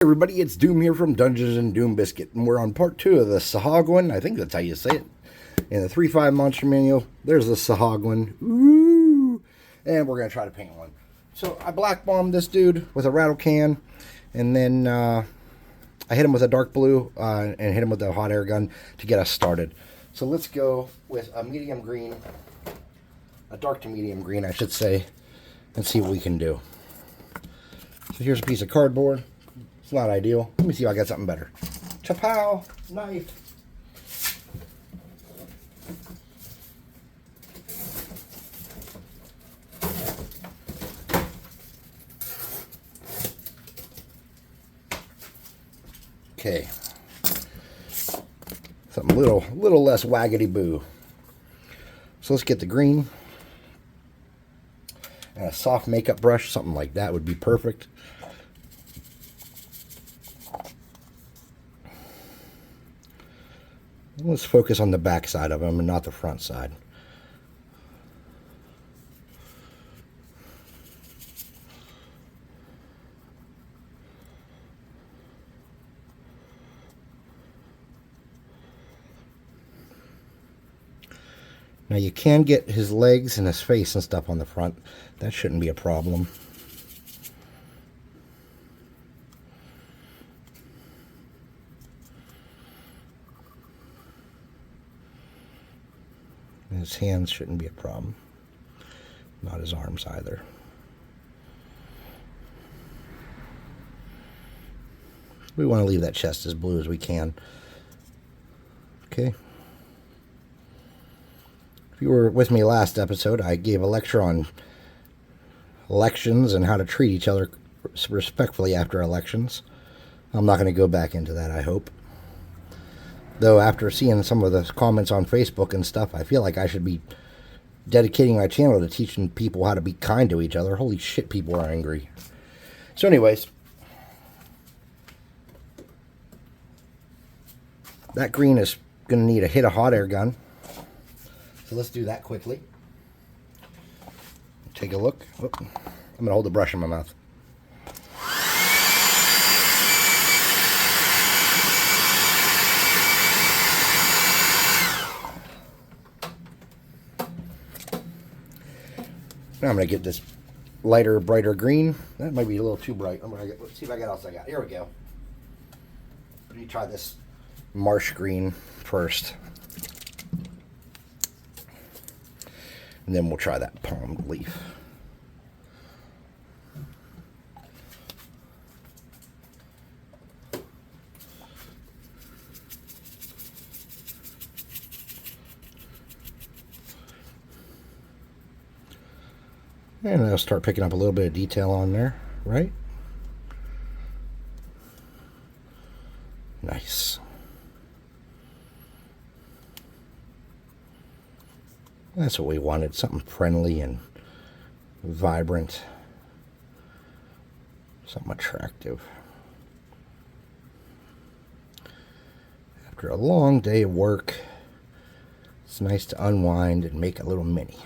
Everybody, it's Doom here from Dungeons and Doom Biscuit, and we're on part 2 of the Sahuagin. I think that's how you say it. In the 3.5 Monster Manual, there's the Sahuagin. Ooh! And we're going to try to paint one. So I black bombed this dude with a rattle can, and then I hit him with a dark blue and hit him with a hot air gun to get us started. So let's go with a medium green, a dark to medium green, I should say, and see what we can do. So here's a piece of cardboard. It's not ideal. Let me see if I got something better. Chapow! Knife! Okay. Something a little less waggity boo. So let's get the green. And a soft makeup brush, something like that would be perfect. Let's focus on the back side of them and not the front side. Now you can get his legs and his face and stuff on the front. That shouldn't be a problem. His hands shouldn't be a problem. Not his arms either. We want to leave that chest as blue as we can. Okay. If you were with me last episode, I gave a lecture on elections and how to treat each other respectfully after elections. I'm not going to go back into that, I hope. Though after seeing some of the comments on Facebook and stuff, I feel like I should be dedicating my channel to teaching people how to be kind to each other. Holy shit, people are angry. So anyways, that green is going to need a hit of hot air gun. So let's do that quickly. Take a look. Oop. I'm going to hold the brush in my mouth. Now I'm going to get this lighter, brighter green. That might be a little too bright. Let's see if I got what else I got. Here we go. Let me try this marsh green first. And then we'll try that palm leaf. And I'll start picking up a little bit of detail on there, right? Nice. That's what we wanted, something friendly and vibrant, something attractive. After a long day of work, it's nice to unwind and make a little mini.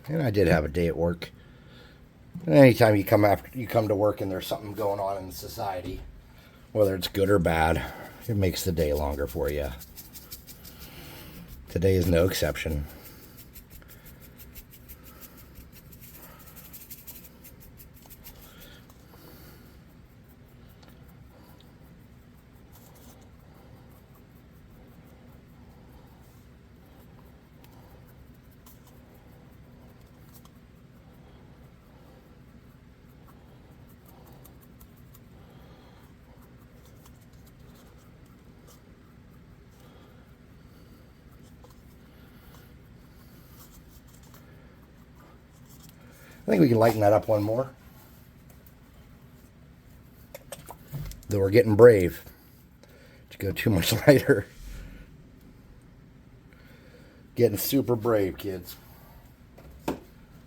And I did have a day at work. And anytime you come to work and there's something going on in society, whether it's good or bad, it makes the day longer for you. Today is no exception. I think we can lighten that up one more. Though we're getting brave to go too much lighter. Getting super brave, kids.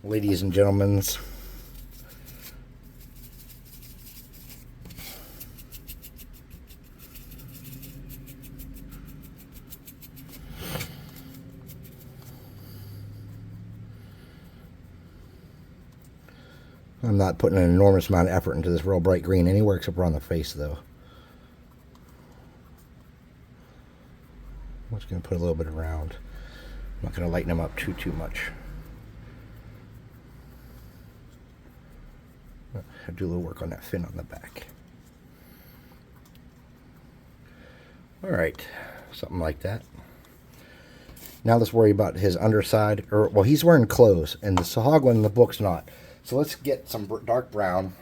Ladies and gentlemen. I'm not putting an enormous amount of effort into this real bright green anywhere except for on the face, though. I'm just going to put a little bit around. I'm not going to lighten them up too much. I'll do a little work on that fin on the back. Alright, something like that. Now let's worry about his underside. Well, he's wearing clothes, and the Sahuagin in the book's not. So let's get some dark brown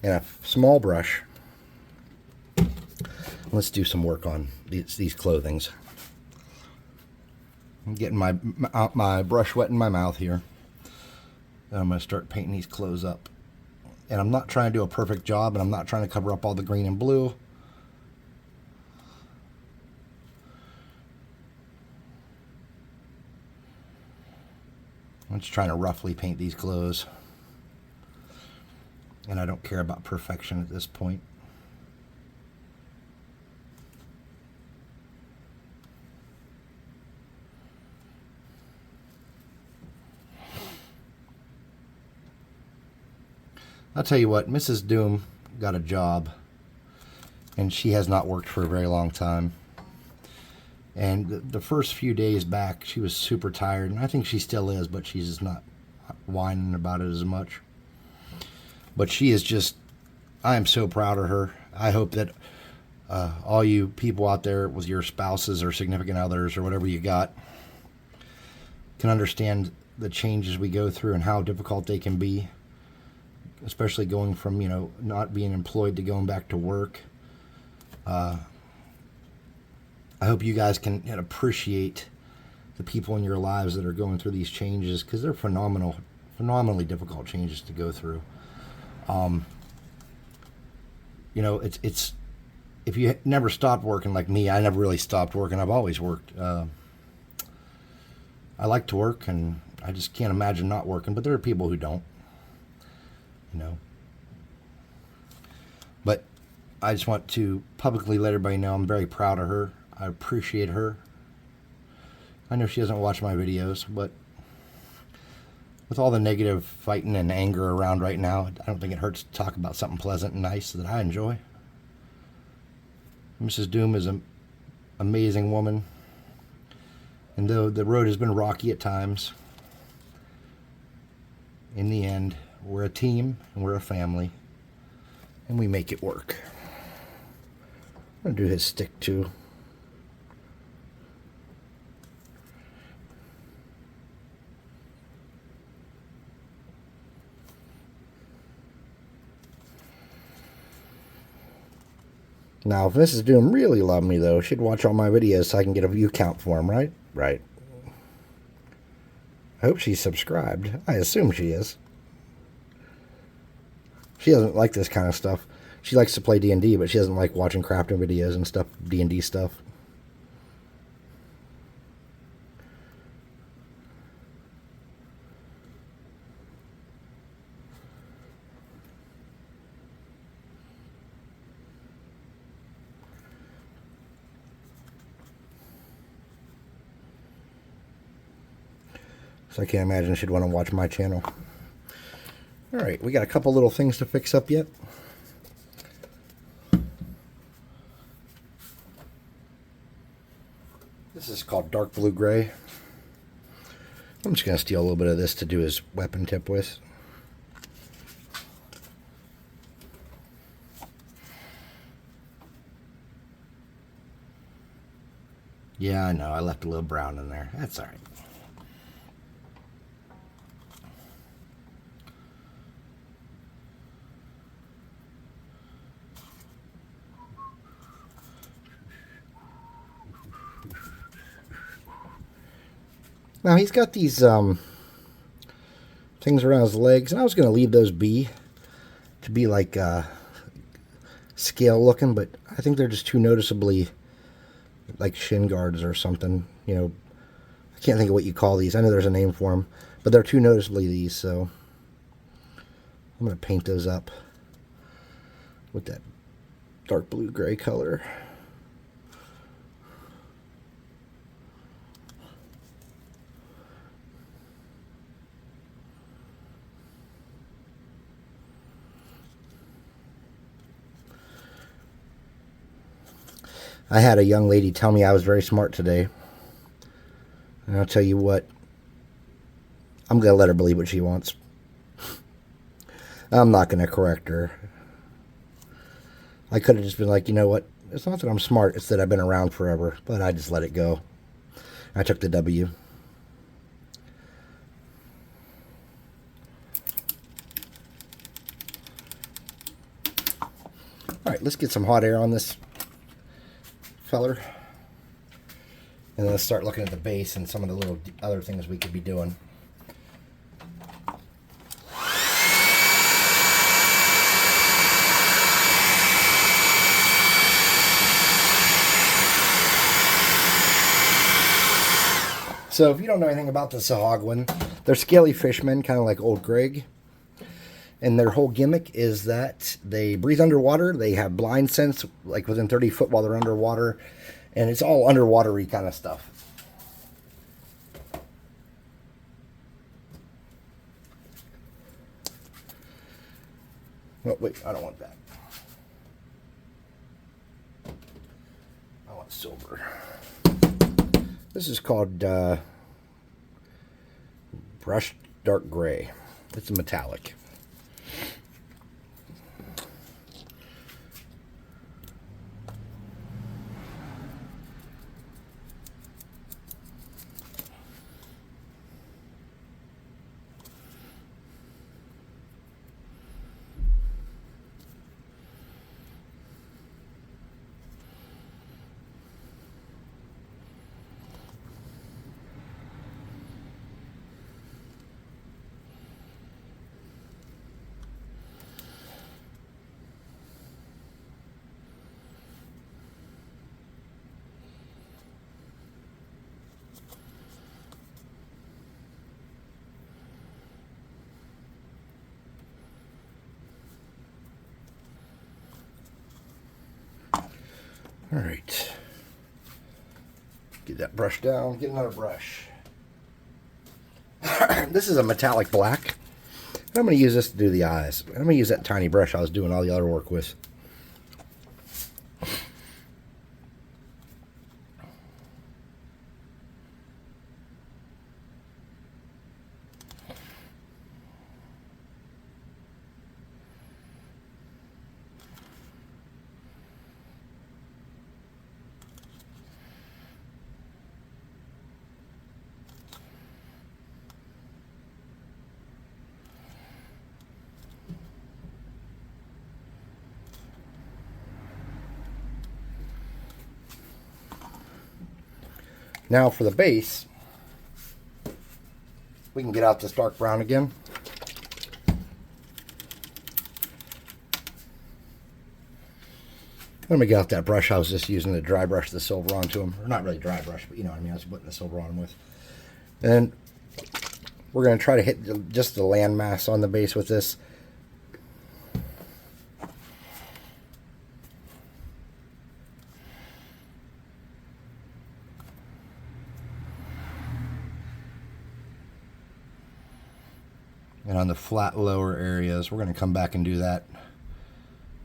and a small brush. Let's do some work on these clothings. I'm getting my brush wet in my mouth here. And I'm going to start painting these clothes up. And I'm not trying to do a perfect job, and I'm not trying to cover up all the green and blue. I'm just trying to roughly paint these clothes. And I don't care about perfection at this point. I'll tell you what, Mrs. Doom got a job, and she has not worked for a very long time. And the first few days back, she was super tired, and I think she still is, but she's just not whining about it as much. But she is just, I am so proud of her. I hope that all you people out there with your spouses or significant others or whatever you got can understand the changes we go through and how difficult they can be. Especially going from, you know, not being employed to going back to work. I hope you guys can appreciate the people in your lives that are going through these changes, because they're phenomenally difficult changes to go through. You know, it's if you never stopped working like me, I never really stopped working. I've always worked. I like to work, and I just can't imagine not working. But there are people who don't. You know, but I just want to publicly let everybody know I'm very proud of her. I appreciate her. I know she doesn't watch my videos, but with all the negative fighting and anger around right now, I don't think it hurts to talk about something pleasant and nice that I enjoy. Mrs. Doom is an amazing woman, and though the road has been rocky at times, in the end, we're a team, and we're a family, and we make it work. I'm going to do his stick, too. Now, if Mrs. Doom really loved me, though, she'd watch all my videos so I can get a view count for him, right? Right. I hope she's subscribed. I assume she is. She doesn't like this kind of stuff. She likes to play D&D, but she doesn't like watching crafting videos and stuff, D&D stuff. So I can't imagine she'd want to watch my channel. Alright, we got a couple little things to fix up yet. This is called dark blue gray. I'm just going to steal a little bit of this to do his weapon tip with. Yeah, I know, I left a little brown in there. That's alright. Now he's got these things around his legs, and I was going to leave those be to be like scale looking, but I think they're just too noticeably like shin guards or something. You know, I can't think of what you call these. I know there's a name for them, but they're too noticeably these, so I'm going to paint those up with that dark blue gray color. I had a young lady tell me I was very smart today. And I'll tell you what, I'm going to let her believe what she wants. I'm not going to correct her. I could have just been like, you know what, it's not that I'm smart, it's that I've been around forever. But I just let it go. I took the W. Alright, let's get some hot air on this feller. And then let's start looking at the base and some of the little other things we could be doing. So if you don't know anything about the Sahuagin, they're scaly fishmen, kind of like Old Greg. And their whole gimmick is that they breathe underwater. They have blind sense, like within 30 foot while they're underwater. And it's all underwater-y kind of stuff. Oh, wait, I don't want that. I want silver. This is called Brushed Dark Gray. It's a metallic. All right, get that brush down, get another brush. This is a metallic black. And I'm going to use this to do the eyes. I'm going to use that tiny brush I was doing all the other work with. Now for the base, we can get out this dark brown again. Let me get out that brush I was just using to dry brush the silver onto them. Or not really dry brush, but you know what I mean. I was putting the silver on them with. And we're going to try to hit just the landmass on the base with this. And on the flat lower areas, we're going to come back and do that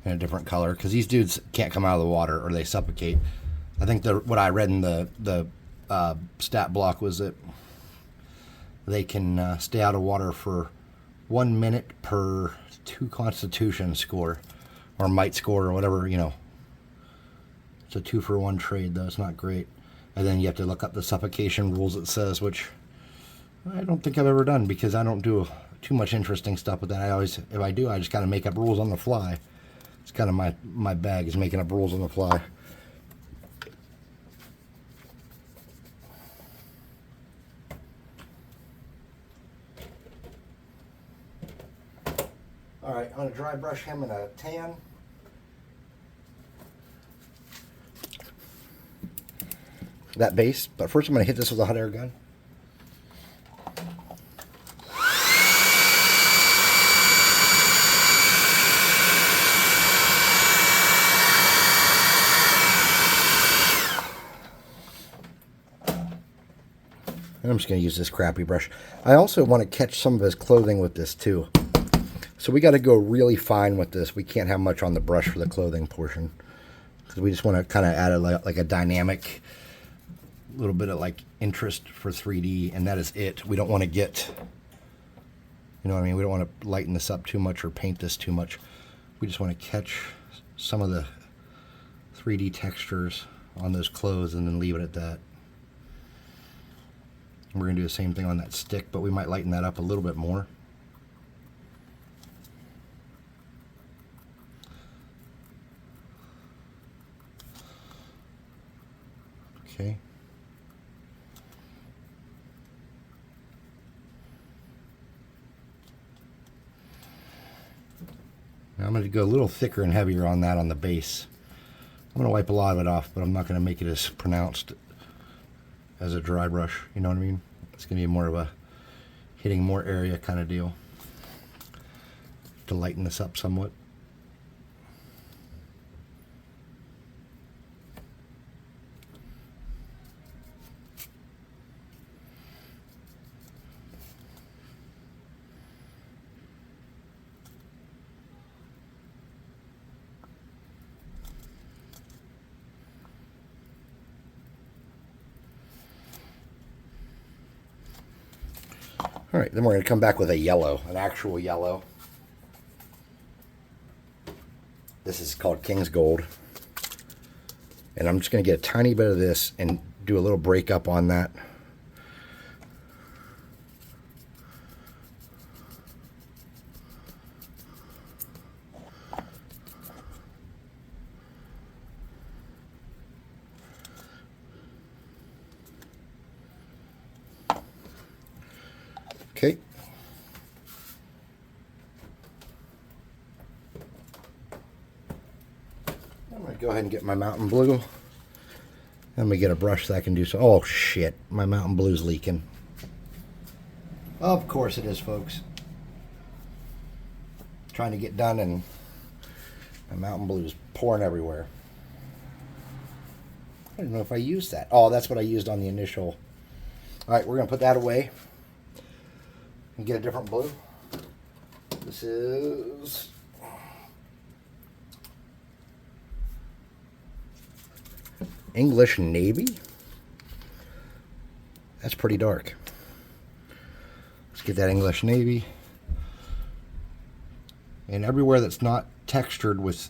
in a different color, because these dudes can't come out of the water or they suffocate. I think what I read in the stat block was that they can stay out of water for 1 minute per 2 constitution score, or might score, or whatever, you know. It's a 2-for-1 trade, though. It's not great. And then you have to look up the suffocation rules, it says, which I don't think I've ever done, because I don't do too much interesting stuff with that. If I do, I just kind of make up rules on the fly. It's kind of my bag, is making up rules on the fly. All right, I'm going to dry brush him in a tan. That base, but first I'm going to hit this with a hot air gun. And I'm just going to use this crappy brush. I also want to catch some of his clothing with this too. So we got to go really fine with this. We can't have much on the brush for the clothing portion. because we just want to kind of add like a dynamic, little bit of like interest for 3D, and that is it. We don't want to get, you know what I mean? We don't want to lighten this up too much or paint this too much. We just want to catch some of the 3D textures on those clothes and then leave it at that. We're going to do the same thing on that stick, but we might lighten that up a little bit more. Okay. Now I'm going to go a little thicker and heavier on that on the base. I'm going to wipe a lot of it off, but I'm not going to make it as pronounced as a dry brush. You know what I mean? It's going to be more of a hitting more area kind of deal to lighten this up somewhat. All right, then we're going to come back with a yellow, an actual yellow. This is called King's Gold. And I'm just going to get a tiny bit of this and do a little breakup on that. Okay. I'm going to go ahead and get my Mountain Blue. Let me get a brush that I can do so. Oh shit, my Mountain Blue's leaking. Of course it is, folks. Trying to get done and my Mountain Blue's pouring everywhere. I don't know if I used that. Oh, that's what I used on the initial. Alright, we're going to put that away. And get a different blue. This is English Navy. That's pretty dark. Let's get that English Navy. And everywhere that's not textured with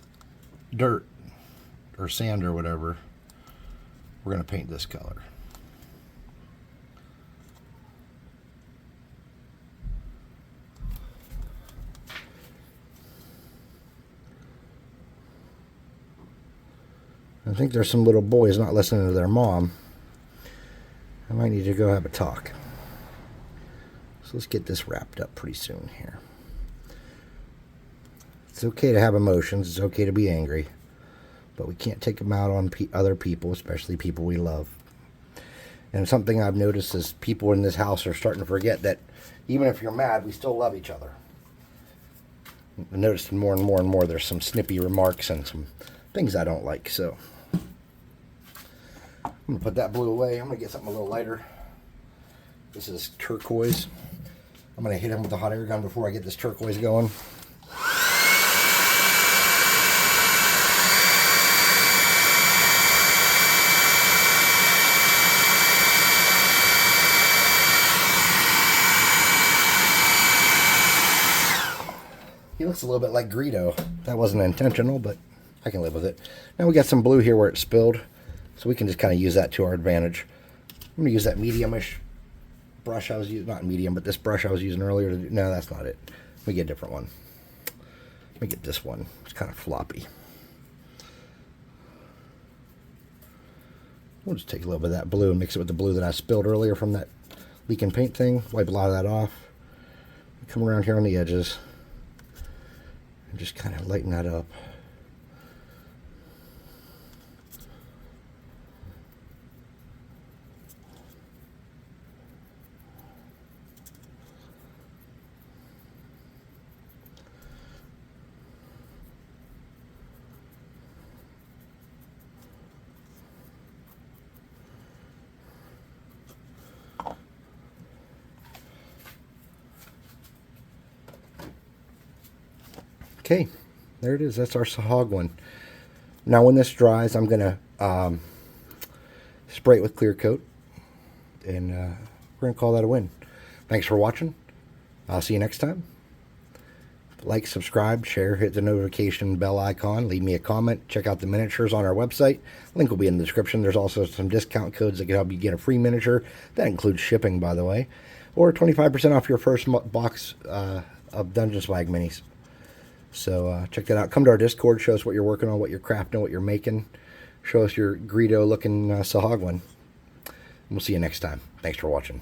dirt or sand or whatever, we're going to paint this color. I think there's some little boys not listening to their mom. I might need to go have a talk. So let's get this wrapped up pretty soon here. It's okay to have emotions. It's okay to be angry. But we can't take them out on other people, especially people we love. And something I've noticed is people in this house are starting to forget that even if you're mad, we still love each other. I've noticed more and more and more there's some snippy remarks and some things I don't like. So I'm going to put that blue away. I'm going to get something a little lighter. This is turquoise. I'm going to hit him with a hot air gun before I get this turquoise going. He looks a little bit like Greedo. That wasn't intentional, but I can live with it. Now we got some blue here where it spilled, so we can just kind of use that to our advantage. I'm going to use that medium-ish brush I was using, not medium, but this brush I was using earlier. No, that's not it. Let me get a different one. Let me get this one. It's kind of floppy. We'll just take a little bit of that blue and mix it with the blue that I spilled earlier from that leaking paint thing. Wipe a lot of that off. Come around here on the edges and just kind of lighten that up. Okay, there it is. That's our Sahuagin. Now when this dries, I'm going to spray it with clear coat, and we're going to call that a win. Thanks for watching. I'll see you next time. Like, subscribe, share, hit the notification bell icon, leave me a comment, check out the miniatures on our website. Link will be in the description. There's also some discount codes that can help you get a free miniature. That includes shipping, by the way. Or 25% off your first box of Dungeon Swag minis. So check that out. Come to our Discord. Show us what you're working on, what you're crafting, what you're making. Show us your Greedo-looking Sahuagin. We'll see you next time. Thanks for watching.